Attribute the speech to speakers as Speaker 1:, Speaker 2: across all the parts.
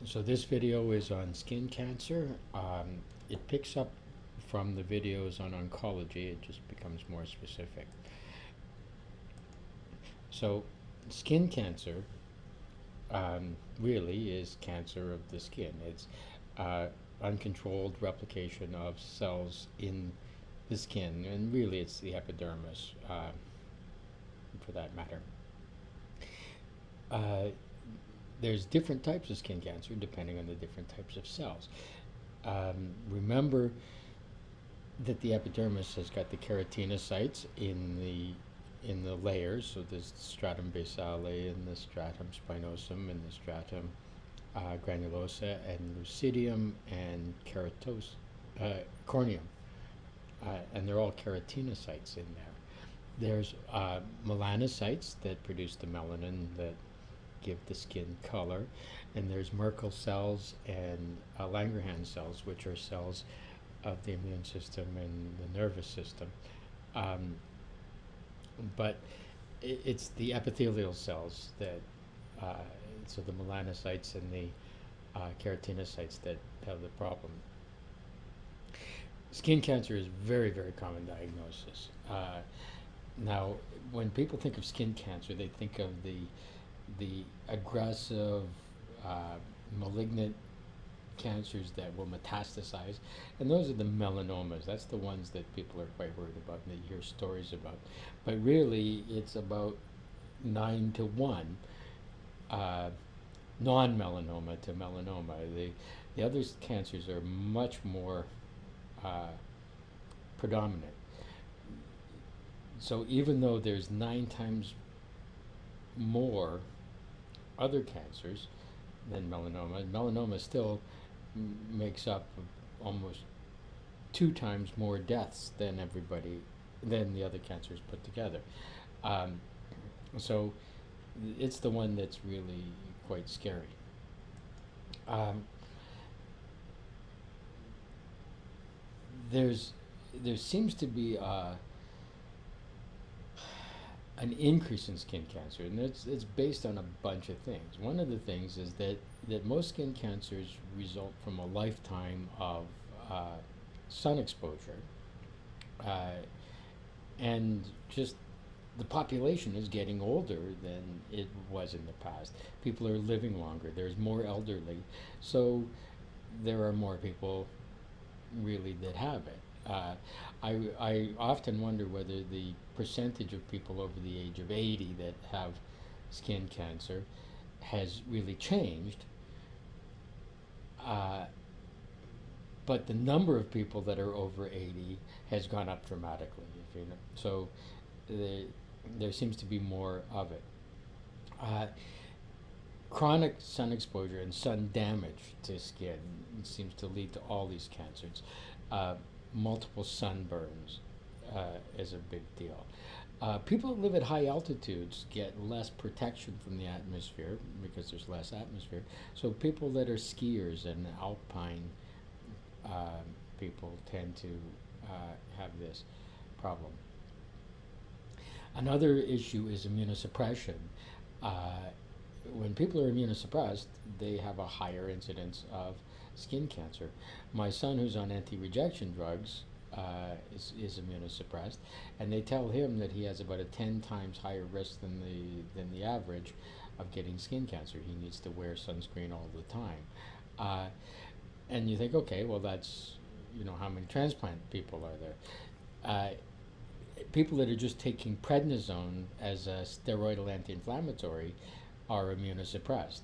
Speaker 1: So this video is on skin cancer. It picks up from the videos on oncology. It just becomes more specific. So skin cancer really is cancer of the skin. It's uncontrolled replication of cells in the skin, and really it's the epidermis for that matter. Uh, there's different types of skin cancer depending on the different types of cells. Remember that the epidermis has got the keratinocytes in the layers. So there's stratum basale and the stratum spinosum and the stratum granulosa and lucidium and corneum, and they're all keratinocytes in there. There's melanocytes that produce the melanin that give the skin color, and there's Merkel cells and Langerhans cells, which are cells of the immune system and the nervous system. Um, but it's the epithelial cells that, uh, so the melanocytes and the keratinocytes that have the problem. Skin cancer is very, very common diagnosis. Now, when people think of skin cancer, they think of the aggressive, malignant cancers that will metastasize, and those are the melanomas. That's the ones that people are quite worried about and they hear stories about. But really, it's about 9 to 1 non-melanoma to melanoma. The other cancers are much more uh, predominant. So even though there's 9 times more other cancers than melanoma, melanoma still makes up almost 2 times more deaths than than the other cancers put together. Um, so it's the one that's really quite scary. Um, there's there seems to be an increase in skin cancer, and it's based on a bunch of things. One of the things is that most skin cancers result from a lifetime of sun exposure, uh, and just the population is getting older than it was in the past. People are living longer. There's more elderly, so there are more people really that have it. I often wonder whether the percentage of people over the age of 80 that have skin cancer has really changed, uh, but the number of people that are over 80 has gone up dramatically. If you know. So there seems to be more of it. Uh, Chronic sun exposure and sun damage to skin seems to lead to all these cancers. Uh, Multiple sunburns is a big deal. People that live at high altitudes get less protection from the atmosphere because there's less atmosphere. So people that are skiers and alpine uh, people tend to have this problem. Another issue is immunosuppression. Uh, when people are immunosuppressed, they have a higher incidence of skin cancer. My son, who's on anti-rejection drugs, is immunosuppressed, and they tell him that he has about a 10 times higher risk than the average of getting skin cancer. He needs to wear sunscreen all the time, and you think, okay, well that's how many transplant people are there? People that are just taking prednisone as a steroidal anti-inflammatory are immunosuppressed.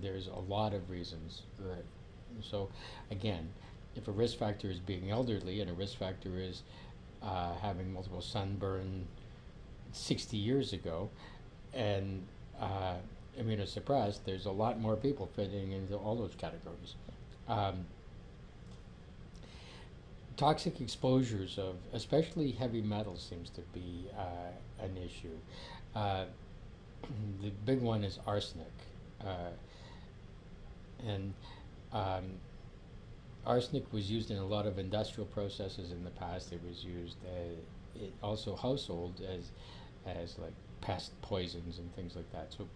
Speaker 1: There's a lot of reasons that. So, again, if a risk factor is being elderly and a risk factor is having multiple sunburn 60 years ago and immunosuppressed, there's a lot more people fitting into all those categories. Um, Toxic exposures of especially heavy metals seems to be an issue. Uh, the big one is arsenic, uh, and um, arsenic was used in a lot of industrial processes in the past. It was used also household as like pest poisons and things like that. So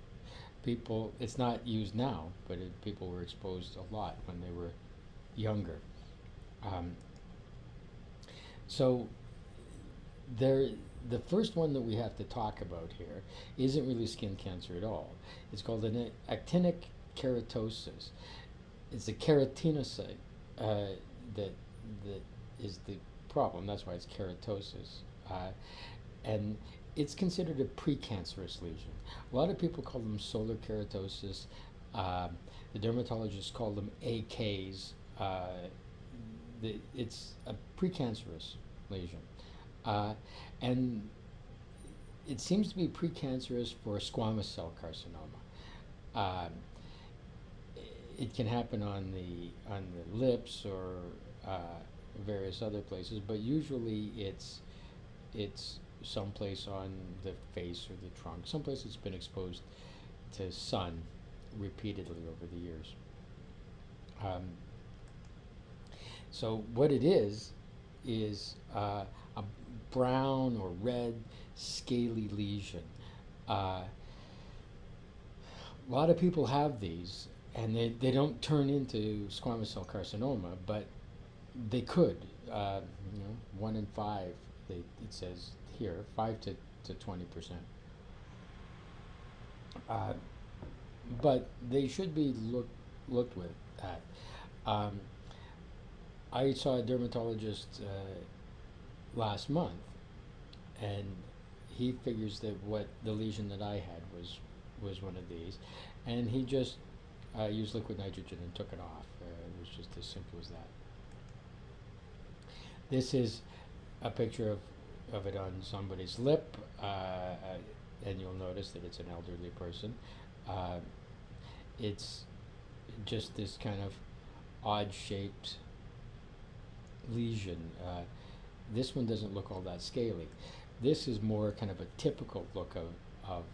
Speaker 1: People, it's not used now, but people were exposed a lot when they were younger. Um, so there, the first one that we have to talk about here isn't really skin cancer at all. It's called an actinic keratosis. It's a keratinocyte that that is the problem. That's why it's keratosis, and it's considered a precancerous lesion. A lot of people call them solar keratosis. The dermatologists call them AKs. It's a precancerous lesion, and it seems to be precancerous for squamous cell carcinoma. Uh, it can happen on the lips or various other places, but usually it's someplace on the face or the trunk, someplace that's been exposed to sun repeatedly over the years. Um, so what it is a brown or red scaly lesion. A lot of people have these, and they don't turn into squamous cell carcinoma, but they could. You know, 1 in 5. It says here 5 to 20%. Uh, but they should be looked with at. Um, I saw a dermatologist last month, and he figures that what the lesion that I had was one of these, and he just used liquid nitrogen and took it off. It was just as simple as that. This is a picture of it on somebody's lip, and you'll notice that it's an elderly person. Uh, it's just this kind of odd shaped lesion. This one doesn't look all that scaly. This is more kind of a typical look of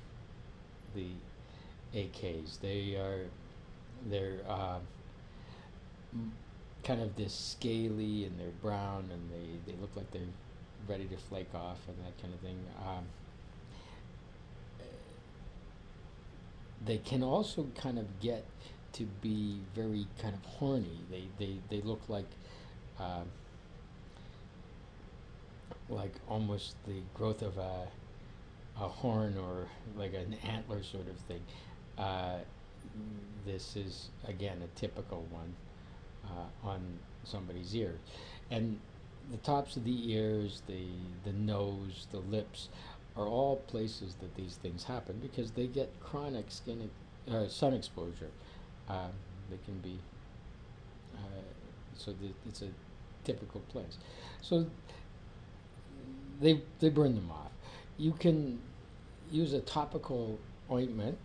Speaker 1: the AKs. They're kind of this scaly, and they're brown, and they look like they're ready to flake off and that kind of thing. They can also kind of get to be very kind of horny. They look like almost the growth of a horn, or like an antler sort of thing. This is again a typical one on somebody's ear, and the tops of the ears, the nose, the lips, are all places that these things happen because they get chronic sun exposure. They can be it's a typical place. So they burn them off. You can use a topical ointment,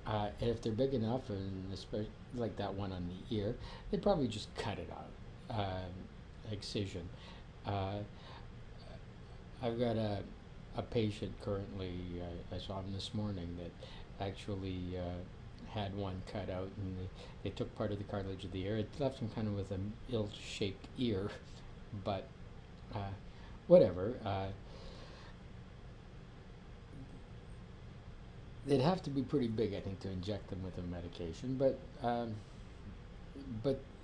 Speaker 1: and if they're big enough, and especially like that one on the ear, they probably just cut it out, excision. Uh, I've got a patient currently. I saw him this morning that actually had one cut out, and they took part of the cartilage of the ear. It left him kind of with an ill-shaped ear, but whatever. They'd have to be pretty big, I think, to inject them with a medication. But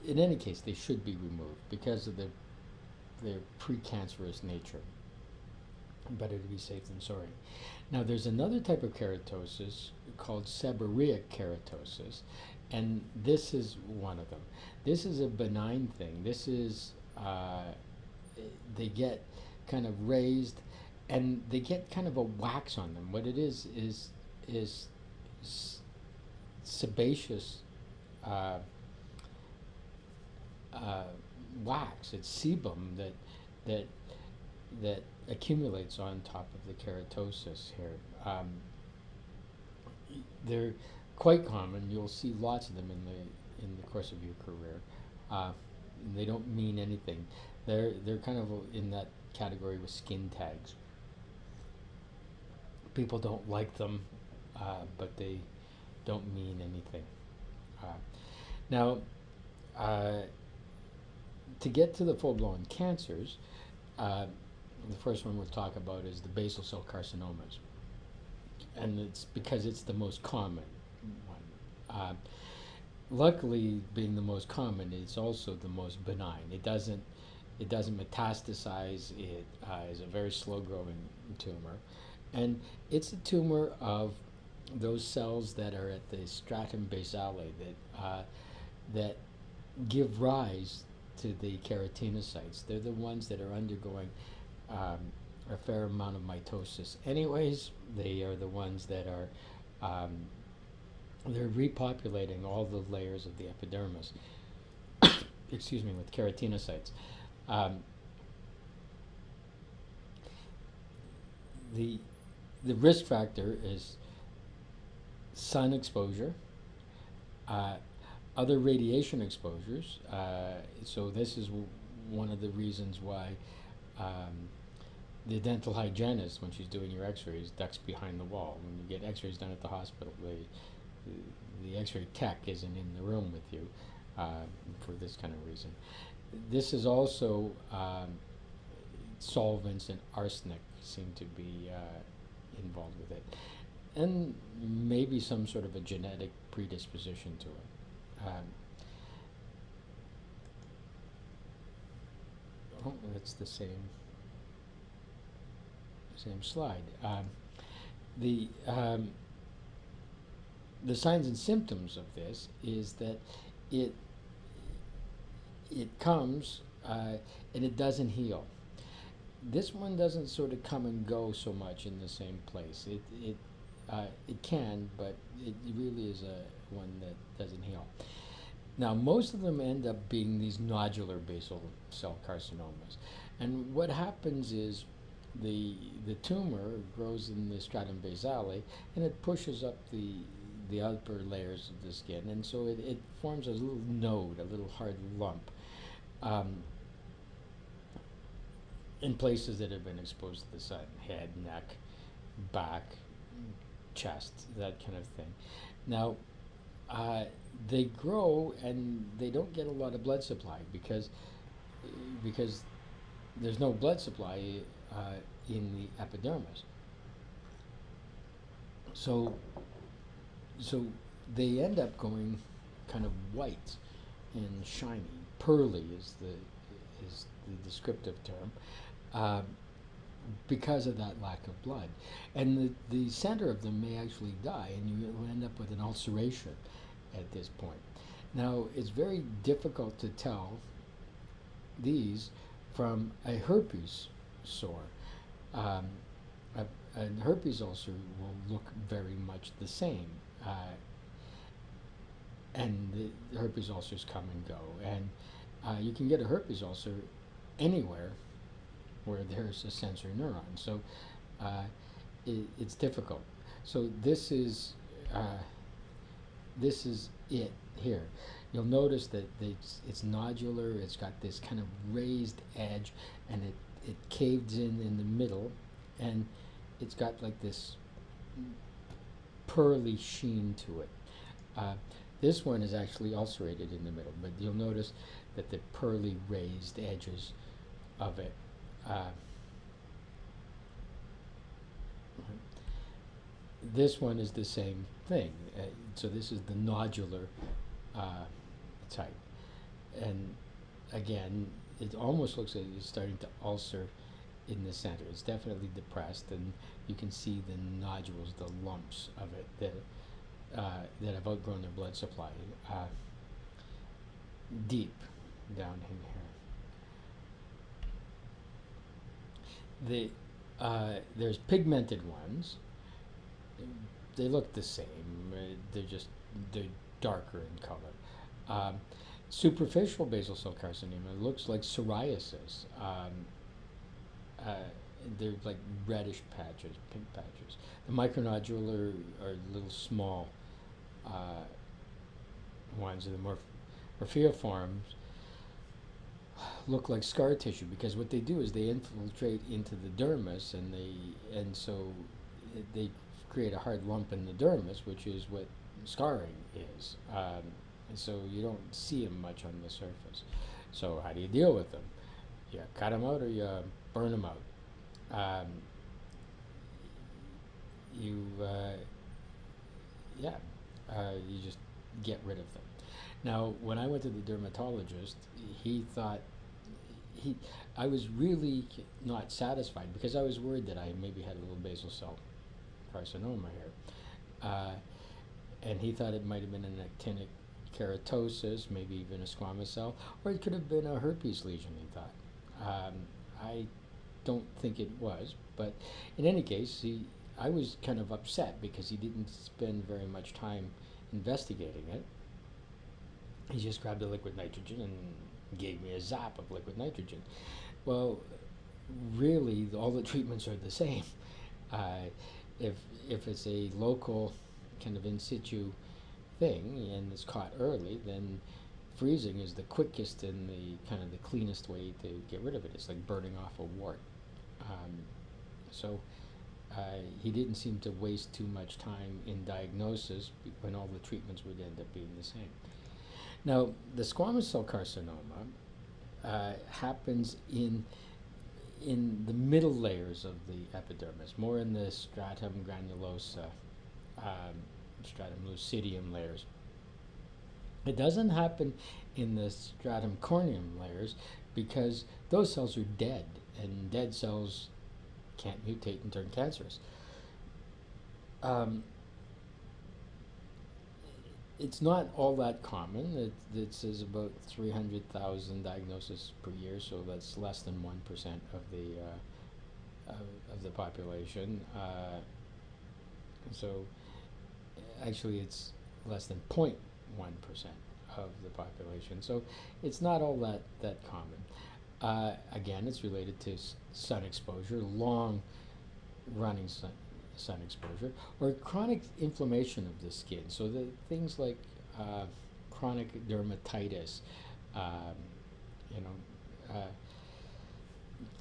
Speaker 1: in any case, they should be removed because of their precancerous nature. Better to be safe than sorry. Now, there's another type of keratosis called seborrheic keratosis, and this is one of them. This is a benign thing. This is they get kind of raised, and they get kind of a wax on them. What it is sebaceous wax. It's sebum that accumulates on top of the keratosis here. They're quite common. You'll see lots of them in the course of your career. They don't mean anything. They're kind of in that category with skin tags. People don't like them, but they don't mean anything. Now, to get to the full-blown cancers, the first one we'll talk about is the basal cell carcinomas, and it's because it's the most common. one. Luckily, being the most common, it's also the most benign. It doesn't metastasize. It is a very slow growing tumor, and it's a tumor of those cells that are at the stratum basale that give rise to the keratinocytes. They're the ones that are undergoing um, a fair amount of mitosis. Anyways, they are the ones that are they're repopulating all the layers of the epidermis. Excuse me, with keratinocytes. Um, the the risk factor is sun exposure, uh, other radiation exposures. So this is one of the reasons why um, the dental hygienist, when she's doing your X-rays, ducks behind the wall. When you get X-rays done at the hospital, the X-ray tech isn't in the room with you for this kind of reason. This is also solvents and arsenic seem to be involved with it, and maybe some sort of a genetic predisposition to it. Oh, that's the same slide. The um, the signs and symptoms of this is that it it comes and it doesn't heal. This one doesn't sort of come and go so much in the same place. It can, but it really is a one that doesn't heal. Now, most of them end up being these nodular basal cell carcinomas, and what happens is the tumor grows in the stratum basale, and it pushes up the upper layers of the skin, and so it forms a little node, a little hard lump. Um, in places that have been exposed to the sun, head, neck, back, chest, that kind of thing. Now, uh, they grow and they don't get a lot of blood supply because there's no blood supply in the epidermis. So so they end up going kind of white and shiny. Pearly is the descriptive term. Um, because of that lack of blood. And the center of them may actually die, and you will end up with an ulceration at this point. Now, it's very difficult to tell these from a herpes sore. Um, a herpes ulcer will look very much the same. And the herpes ulcers come and go. And you can get a herpes ulcer anywhere where there's a sensory neuron. So it's difficult. So this is it here. You'll notice that it's nodular. It's got this kind of raised edge, and it caves in the middle, and it's got like this pearly sheen to it. This one is actually ulcerated in the middle, but you'll notice that the pearly raised edges of it. This one is the same thing. So this is the nodular type. And again, it almost looks like it's starting to ulcer in the center. It's definitely depressed, and you can see the nodules, the lumps of it that have outgrown their blood supply deep down in here. There's pigmented ones. They look the same. They're darker in color. Superficial basal cell carcinoma looks like psoriasis. They're like reddish patches, pink patches. The micronodular are little small ones, and the morpheoforms look like scar tissue, because what they do is they infiltrate into the dermis, and so they create a hard lump in the dermis, which is what scarring is. And so you don't see them much on the surface. So how do you deal with them? You cut them out or you burn them out. You yeah, You just get rid of them. Now, when I went to the dermatologist, he thought he, I was really not satisfied because I was worried that I maybe had a little basal cell carcinoma here. Uh, and he thought it might have been an actinic keratosis, maybe even a squamous cell, or it could have been a herpes lesion, he thought. I don't think it was, but in any case, I was kind of upset because he didn't spend very much time investigating it. He just grabbed the liquid nitrogen and gave me a zap of liquid nitrogen. Well, really, all the treatments are the same. Uh, if if it's a local kind of in situ thing and it's caught early, then freezing is the quickest and the kind of the cleanest way to get rid of it. It's like burning off a wart. Um, so he didn't seem to waste too much time in diagnosis when all the treatments would end up being the same. Now, the squamous cell carcinoma happens in the middle layers of the epidermis, more in the stratum granulosa, um, stratum lucidium layers. It doesn't happen in the stratum corneum layers because those cells are dead, and dead cells can't mutate and turn cancerous. Um, it's not all that common. It says about 300,000 diagnoses per year, so that's less than 1% of the population. So actually, it's less than 0.1% of the population. So it's not all that common. Again, it's related to sun exposure, long running sun exposure, or chronic inflammation of the skin. So the things like chronic dermatitis, um, you know,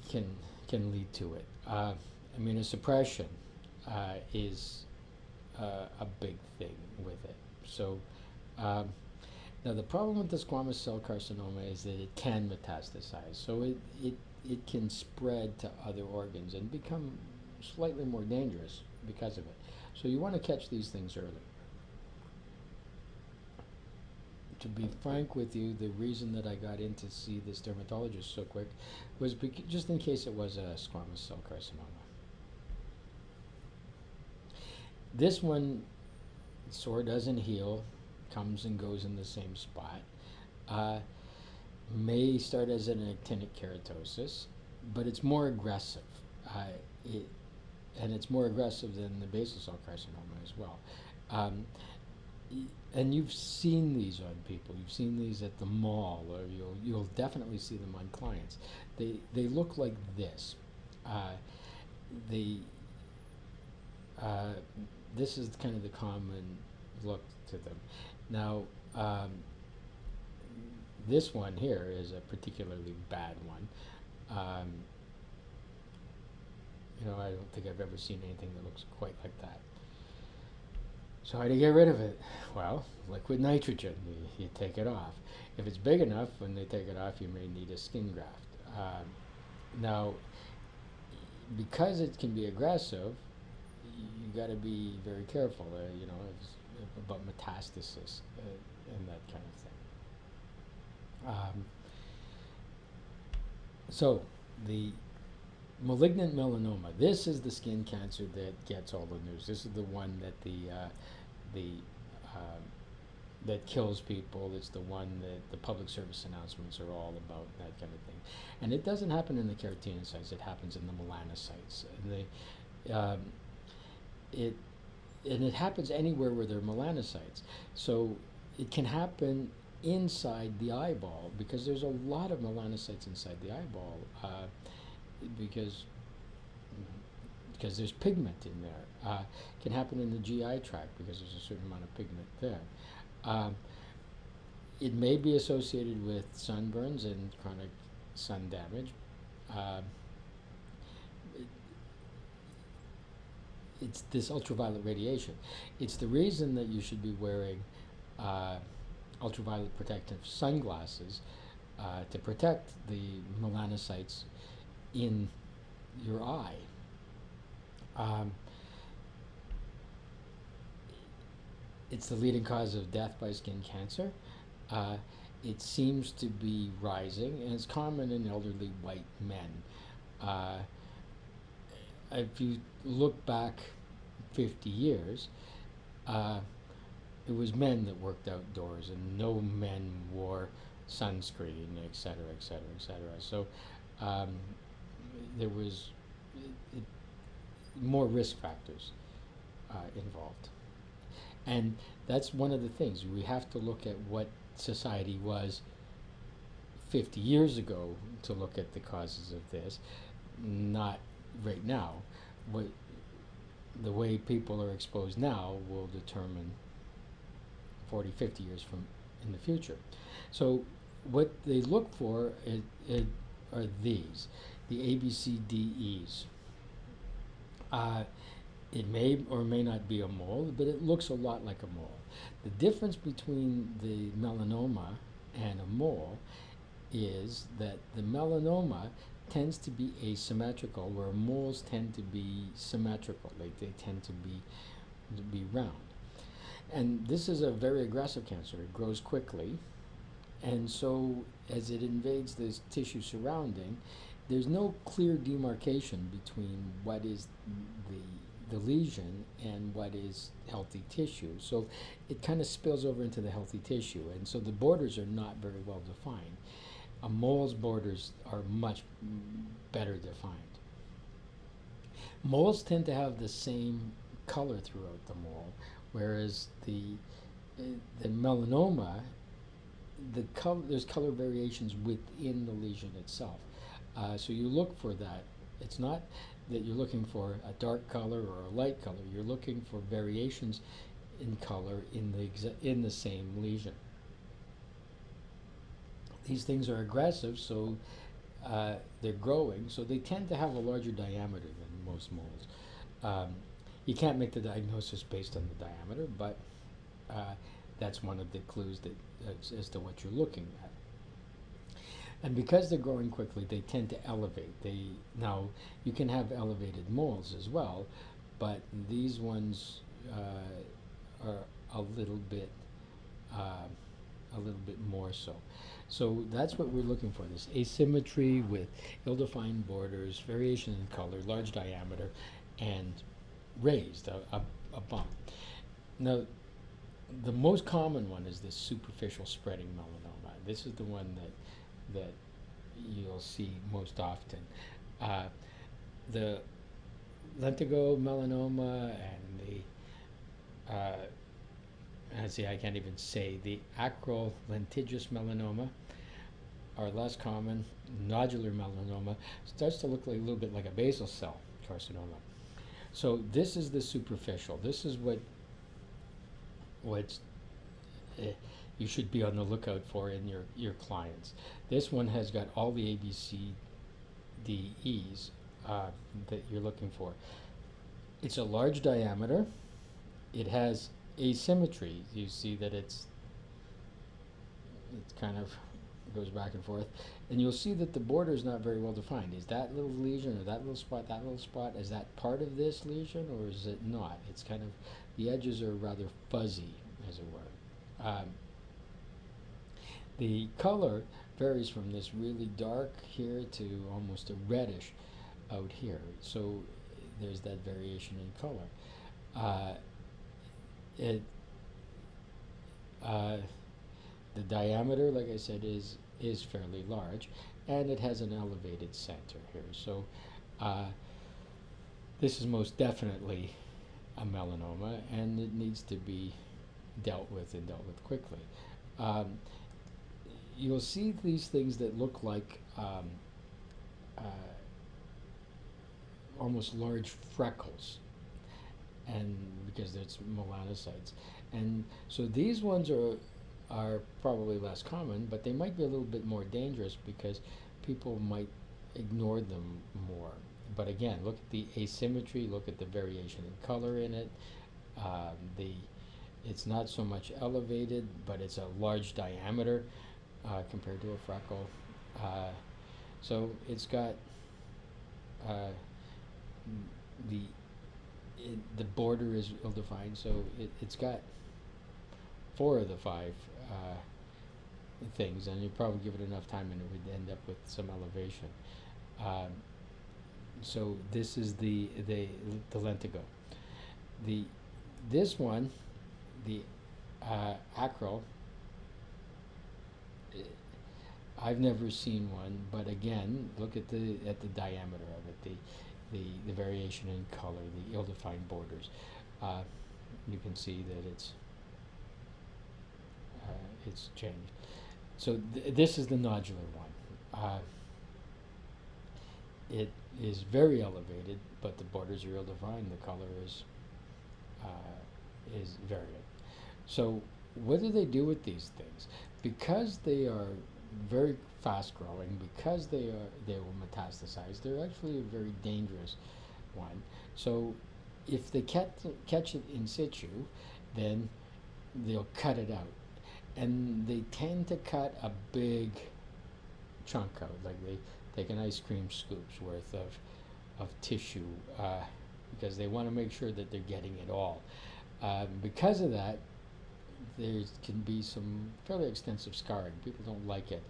Speaker 1: can lead to it. Immunosuppression is a big thing with it. So now the problem with the squamous cell carcinoma is that it can metastasize. So it can spread to other organs and become slightly more dangerous because of it. So you want to catch these things early. To be frank with you, the reason that I got in to see this dermatologist so quick was just in case it was a squamous cell carcinoma. This one, sore doesn't heal, comes and goes in the same spot. May start as an actinic keratosis, but it's more aggressive. And it's more aggressive than the basal cell carcinoma as well. And you've seen these on people. You've seen these at the mall, or you'll definitely see them on clients. They look like this. They This is kind of the common look to them. Now, this one here is a particularly bad one. I don't think I've ever seen anything that looks quite like that. So how do you get rid of it? Well, liquid nitrogen. You take it off. If it's big enough, when they take it off, you may need a skin graft. Now, because it can be aggressive, you got to be very careful. About metastasis and that kind of thing. So the malignant melanoma. This is the skin cancer that gets all the news. This is the one that that kills people. It's the one that the public service announcements are all about, that kind of thing. And it doesn't happen in the keratinocytes. It happens in the melanocytes. And it happens anywhere where there are melanocytes. So it can happen inside the eyeball because there's a lot of melanocytes inside the eyeball. Because there's pigment in there. It can happen in the GI tract because there's a certain amount of pigment there. It may be associated with sunburns and chronic sun damage. It's this ultraviolet radiation. It's the reason that you should be wearing ultraviolet protective sunglasses to protect the melanocytes in your eye. It's the leading cause of death by skin cancer. Uh, it seems to be rising, and it's common in elderly white men. Uh, if you look back 50 years, uh, it was men that worked outdoors, and no men wore sunscreen, et cetera, et cetera, et cetera. So um, there was it, more risk factors involved. And that's one of the things. We have to look at what society was 50 years ago to look at the causes of this, not right now. What the way people are exposed now will determine 40, 50 years from in the future. So what they look for are these, the ABCDEs. Uh, it may or may not be a mole, but it looks a lot like a mole. The difference between the melanoma and a mole is that the melanoma tends to be asymmetrical, where moles tend to be symmetrical. They tend to be round. And this is a very aggressive cancer. It grows quickly, and so as it invades this tissue surrounding, there's no clear demarcation between what is the lesion and what is healthy tissue. So it kind of spills over into the healthy tissue, and so the borders are not very well defined. A mole's borders are much better defined. Moles tend to have the same color throughout the mole, whereas the melanoma, there's color variations within the lesion itself. So you look for that. It's not that you're looking for a dark color or a light color. You're looking for variations in color in the same lesion. These things are aggressive, so they're growing, so they tend to have a larger diameter than most moles. You can't make the diagnosis based on the diameter, but that's one of the clues that as to what you're looking at. And because they're growing quickly, they tend to elevate. Now you can have elevated moles as well, but these ones are a little bit more so. So that's what we're looking for, this asymmetry with ill-defined borders, variation in color, large diameter, and raised, a bump. Now, the most common one is this superficial spreading melanoma. This is the one that you'll see most often. The lentigo melanoma and I can't even say, the acral lentigious melanoma are less common. Nodular melanoma starts to look like a little bit like a basal cell carcinoma. So this is the superficial. This is what you should be on the lookout for in your clients. This one has got all the ABCDEs that you're looking for. It's a large diameter. It has asymmetry. You see that it's kind of goes back and forth, and you'll see that the border is not very well defined. Is that little lesion or that little spot, is that part of this lesion or is it not? It's kind of, the edges are rather fuzzy, as it were. The color varies from this really dark here to almost a reddish out here. So there's that variation in color. The diameter, like I said, is fairly large, and it has an elevated center here. So this is most definitely a melanoma, and it needs to be dealt with quickly. You'll see these things that look like almost large freckles, and because it's melanocytes. And so these ones are probably less common, but they might be a little bit more dangerous because people might ignore them more. But again, look at the asymmetry, look at the variation in color in it. It's not so much elevated, but it's a large diameter compared to a freckle. So it's got the border is ill-defined, so it's got four of the five things, and you probably give it enough time, and it would end up with some elevation. Um, so this is the Lentigo. The this one, the Acryl. I've never seen one, but again, look at the diameter of it, the variation in color, the ill-defined borders. Uh, you can see that it's changed. So this is the nodular one. It is very elevated, but the borders are ill-defined. The color is variant. So what do they do with these things? Because they are very fast growing, because they will metastasize, they're actually a very dangerous one. So if they catch it in situ, then they'll cut it out. And they tend to cut a big chunk out, like they take an ice cream scoop's worth of tissue, because they want to make sure that they're getting it all. Because of that, there can be some fairly extensive scarring. People don't like it.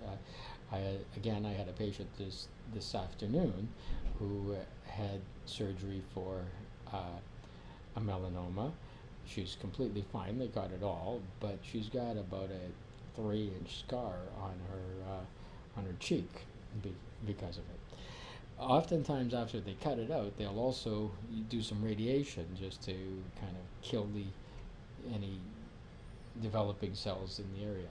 Speaker 1: I had a patient this afternoon who had surgery for a melanoma. She's completely fine. They got it all, but she's got about a 3-inch scar on her cheek because of it. Oftentimes, after they cut it out, they'll also do some radiation just to kind of kill any developing cells in the area.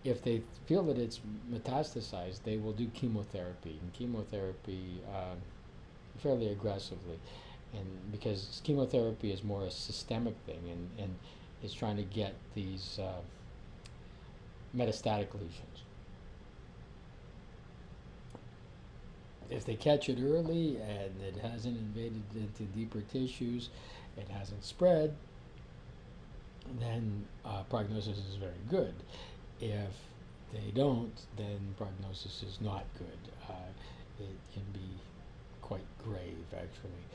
Speaker 1: If they feel that it's metastasized, they will do chemotherapy, and chemotherapy fairly aggressively, and because chemotherapy is more a systemic thing, and is trying to get these metastatic lesions. If they catch it early and it hasn't invaded into deeper tissues, it hasn't spread, then prognosis is very good. If they don't, then prognosis is not good. It can be quite grave, actually.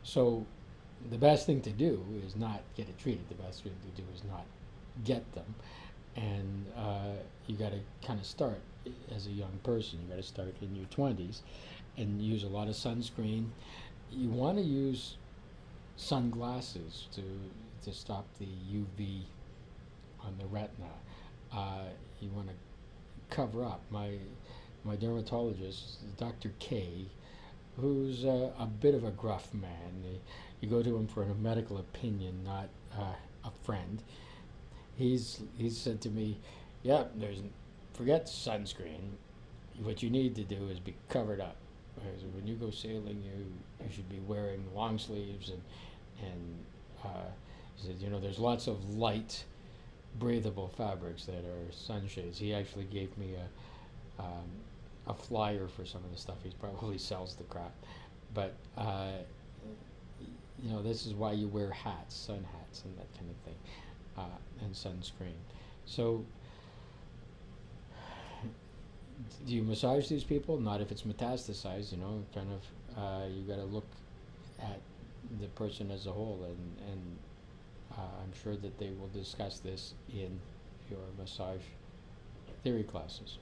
Speaker 1: So the best thing to do is not get it treated. The best thing to do is not get them. And you got to kind of start as a young person. You got to start in your 20s and use a lot of sunscreen. You want to use sunglasses to stop the UV on the retina. You want to cover up. My dermatologist, Dr. K, who's a bit of a gruff man. You go to him for a medical opinion, not a friend. He's said to me, "Yeah, forget sunscreen. What you need to do is be covered up. When you go sailing, you should be wearing long sleeves and he said, there's lots of light, breathable fabrics that are sunshades." He actually gave me a flyer for some of the stuff. He probably sells the crap, but this is why you wear hats, sun hats, and that kind of thing, and sunscreen. So, do you massage these people? Not if it's metastasized. Kind of. You got to look at the person as a whole, and I'm sure that they will discuss this in your massage theory classes.